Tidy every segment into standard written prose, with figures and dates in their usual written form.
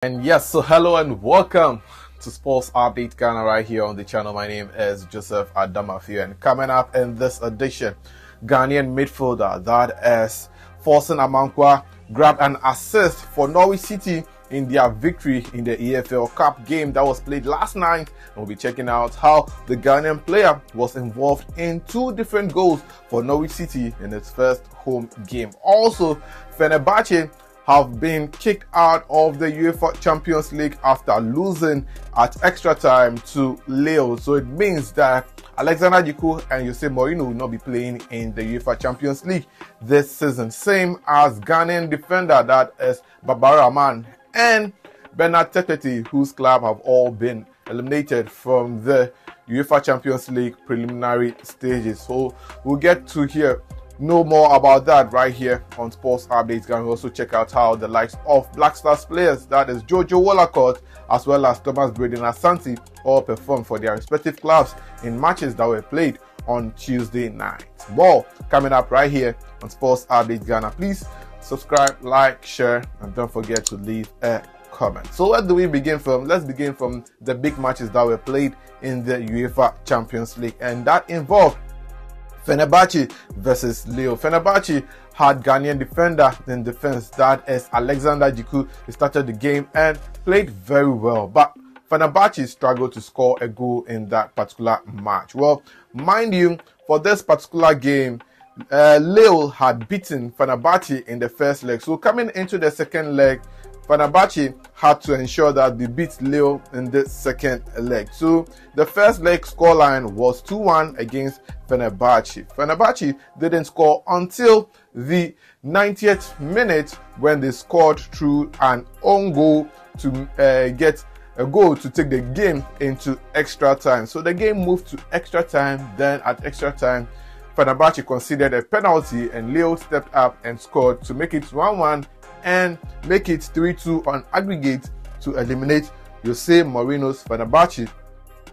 And yes, so hello and welcome to Sports Update Ghana right here on the channel. My name is Joseph Adamafi, and coming up in this edition, Ghanaian midfielder that is Forson Amankwa grabbed an assist for Norwich City in their victory in the EFL Cup game that was played last night. And we'll be checking out how the Ghanaian player was involved in two different goals for Norwich City in its first home game. Also, Fenerbahce have been kicked out of the UEFA Champions League after losing at extra time to Lille. So it means that Alexander Djiku and Jose Mourinho will not be playing in the UEFA Champions League this season. Same as Ghanaian defender that is Rahman and Bernard Teketi, whose club have all been eliminated from the UEFA Champions League preliminary stages. So we'll get to know more about that right here on Sports Updates. Can also check out how the likes of Black Stars players, that is Jojo Wollacott as well as Thomas Braden Asante, all performed for their respective clubs in matches that were played on Tuesday night. More coming up right here on Sports Updates Ghana. Please subscribe, like, share, and don't forget to leave a comment. So where do we begin from? Let's begin from the big matches that were played in the UEFA Champions League, and that involved Fenerbahce versus Lille. Fenerbahce had Ghanaian defender in defense, that is Alexander Djiku. He started the game and played very well, but Fenerbahce struggled to score a goal in that particular match. Well, mind you, for this particular game, Lille had beaten Fenerbahce in the first leg. So coming into the second leg, Fenerbahce had to ensure that they beat Lille in the second leg. So the first leg scoreline was 2-1 against Fenerbahce. Fenerbahce didn't score until the 90th minute when they scored through an own goal to get a goal to take the game into extra time. So the game moved to extra time. Then at extra time, Fenerbahce conceded a penalty and Lille stepped up and scored to make it 1-1 and make it 3-2 on aggregate to eliminate Jose Mourinho's Fenerbahce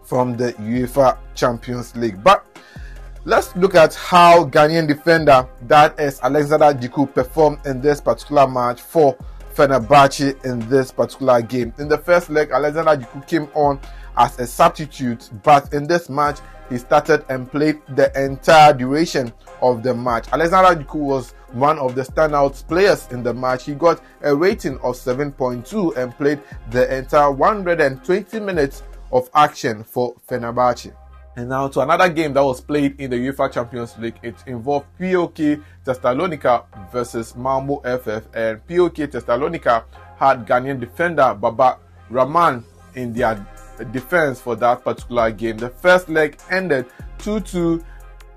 from the UEFA Champions League. But let's look at how Ghanaian defender that is Alexander Djiku performed in this particular match for Fenerbahce in this particular game. In the first leg, Alexander Djiku came on as a substitute, but in this match, he started and played the entire duration of the match. Alexander Djiku was one of the standout players in the match. He got a rating of 7.2 and played the entire 120 minutes of action for Fenerbahce. And now to another game that was played in the UEFA Champions League. It involved POK Thessalonica versus Malmo FF, and POK Thessalonica had Ghanaian defender Baba Rahman in their defense for that particular game. The first leg ended 2-2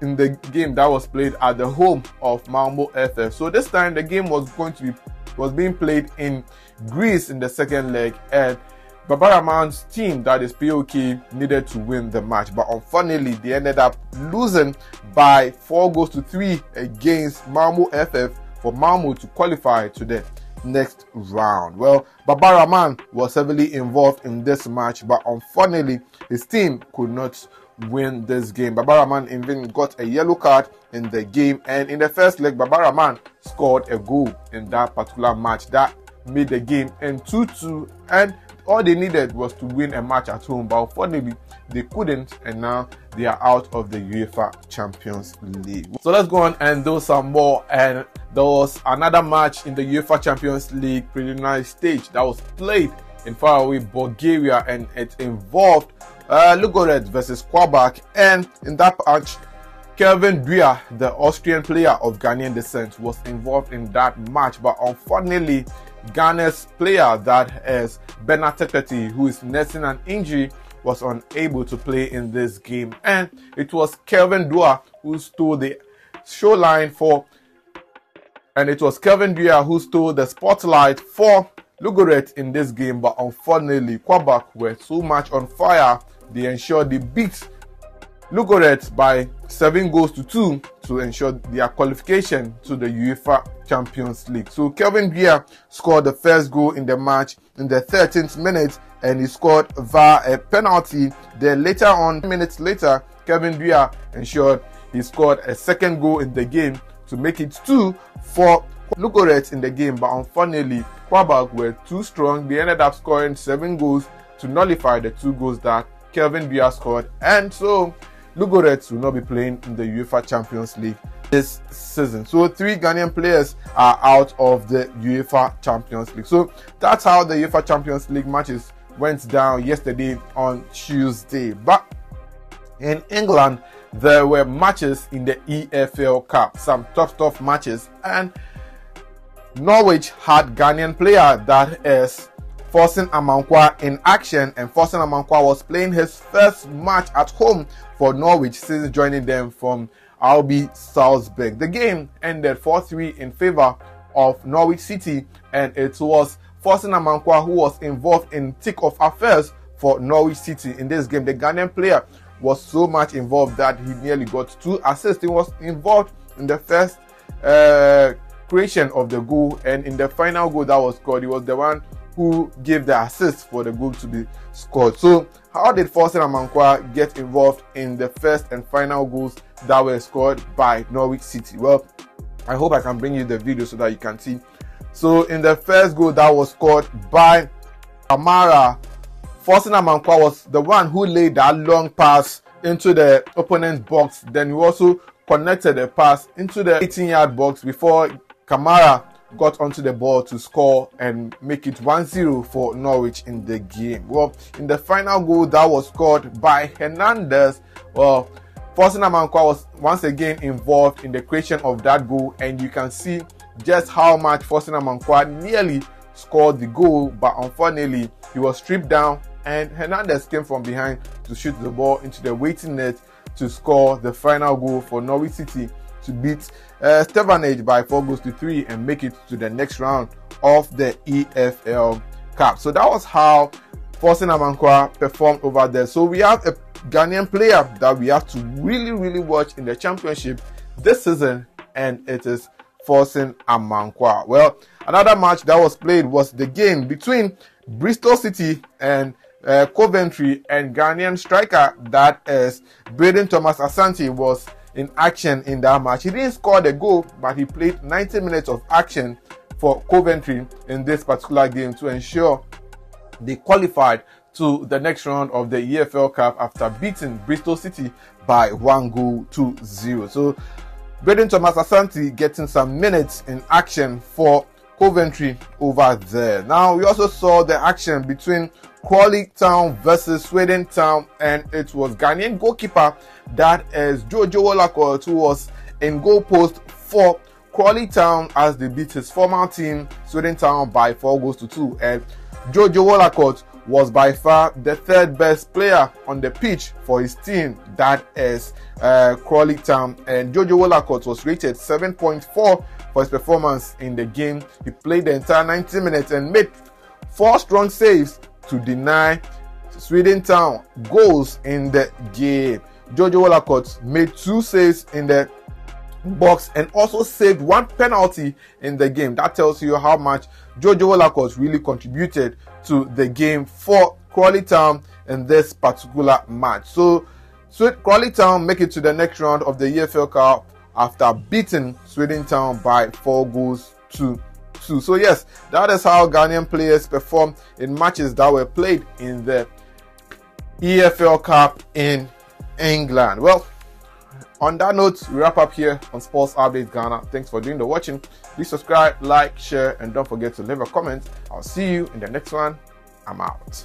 in the game that was played at the home of Malmo FF. So this time the game was being played in Greece in the second leg, and Baba Rahman's team, that is POK, needed to win the match, but unfortunately they ended up losing by 4-3 against Malmo FF for Malmo to qualify to the next round. Well, Baba Rahman was heavily involved in this match, but unfortunately his team could not win this game. Baba Rahman even got a yellow card in the game, and in the first leg Baba Rahman scored a goal in that particular match that made the game end 2-2, and all they needed was to win a match at home, but unfortunately they couldn't, and now they are out of the UEFA Champions League. So let's go on and do some more. And there was another match in the UEFA Champions League preliminary stage that was played in faraway Bulgaria, and it involved Ludogorets versus Qarabağ. And in that match, Kelvin Duah, the Austrian player of Ghanaian descent, was involved in that match, but unfortunately Ghana's player, that is Bernard Teketi, who is nursing an injury, was unable to play in this game, and it was Kelvin Duah who stole the showline for, and it was Kelvin Duah who stole the spotlight for Ludogorets in this game. But unfortunately Qarabağ were so much on fire, they ensured they beat Ludogorets by 7-2 to ensure their qualification to the UEFA Champions League. So Kelvin Duah scored the first goal in the match in the 13th minute, and he scored via a penalty. Then later on, minutes later, Kelvin Duah ensured he scored a second goal in the game to make it 2 for Ludogorets in the game, but unfortunately, Quabark were too strong. They ended up scoring 7 goals to nullify the 2 goals that Kelvin Duah scored, and so Ludogorets will not be playing in the UEFA Champions League this season. So 3 Ghanaian players are out of the UEFA Champions League. So that's how the UEFA Champions League matches went down yesterday on Tuesday. But in England, there were matches in the EFL Cup, some tough matches, and Norwich had Ghanaian player that is Forson Amankwa in action, and Forson Amankwa was playing his first match at home for Norwich since joining them from RB Salzburg. The game ended 4-3 in favor of Norwich City, and it was Forson Amankwa who was involved in thick of affairs for Norwich City in this game. The Ghanaian player was so much involved that he nearly got 2 assists. He was involved in the first creation of the goal, and in the final goal that was scored, he was the one who gave the assist for the goal to be scored. So how did Forson Amankwa get involved in the first and final goals that were scored by Norwich City? Well, I hope I can bring you the video so that you can see. So in the first goal that was scored by Kamara, Forson Amankwa was the one who laid that long pass into the opponent's box. Then he also connected the pass into the 18-yard box before Kamara got onto the ball to score and make it 1-0 for Norwich in the game. Well, in the final goal that was scored by Hernandez, well, Forson Amankwa was once again involved in the creation of that goal, and you can see just how much Forson Amankwa nearly scored the goal, but unfortunately he was stripped down, and Hernandez came from behind to shoot the ball into the waiting net to score the final goal for Norwich City to beat Stevenage by 4-3 and make it to the next round of the EFL Cup. So that was how Forson Amankwa performed over there. So we have a Ghanaian player that we have to really watch in the championship this season, and it is Forson Amankwa. Well, another match that was played was the game between Bristol City and Coventry, and Ghanaian striker that is Braden Thomas Asante was in action in that match. He didn't score the goal, but he played 90 minutes of action for Coventry in this particular game to ensure they qualified to the next round of the EFL Cup after beating Bristol City by 1-0. So Braden Thomas Asante getting some minutes in action for Coventry over there. Now we also saw the action between Crawley Town versus Swindon Town, and it was Ghanaian goalkeeper that is Jojo Wolakot who was in goal post for Crawley Town as they beat his former team Swindon Town by 4-2, and Jojo Wolakot was by far the 3rd best player on the pitch for his team, that is Crawley Town, and Jojo Wolakot was rated 7.4 for his performance in the game. He played the entire 90 minutes and made 4 strong saves to deny Swindon Town goals in the game. Jojo Wolakot made 2 saves in the box and also saved 1 penalty in the game. That tells you how much Jojo Wolakot really contributed to the game for Crawley Town in this particular match. So Crawley Town make it to the next round of the EFL Cup after beating Swindon Town by 4-2. So yes, that is how Ghanaian players performed in matches that were played in the EFL Cup in England. Well, on that note, we wrap up here on Sports Update Ghana. Thanks for doing the watching. Please subscribe, like, share, and don't forget to leave a comment. I'll see you in the next one. I'm out.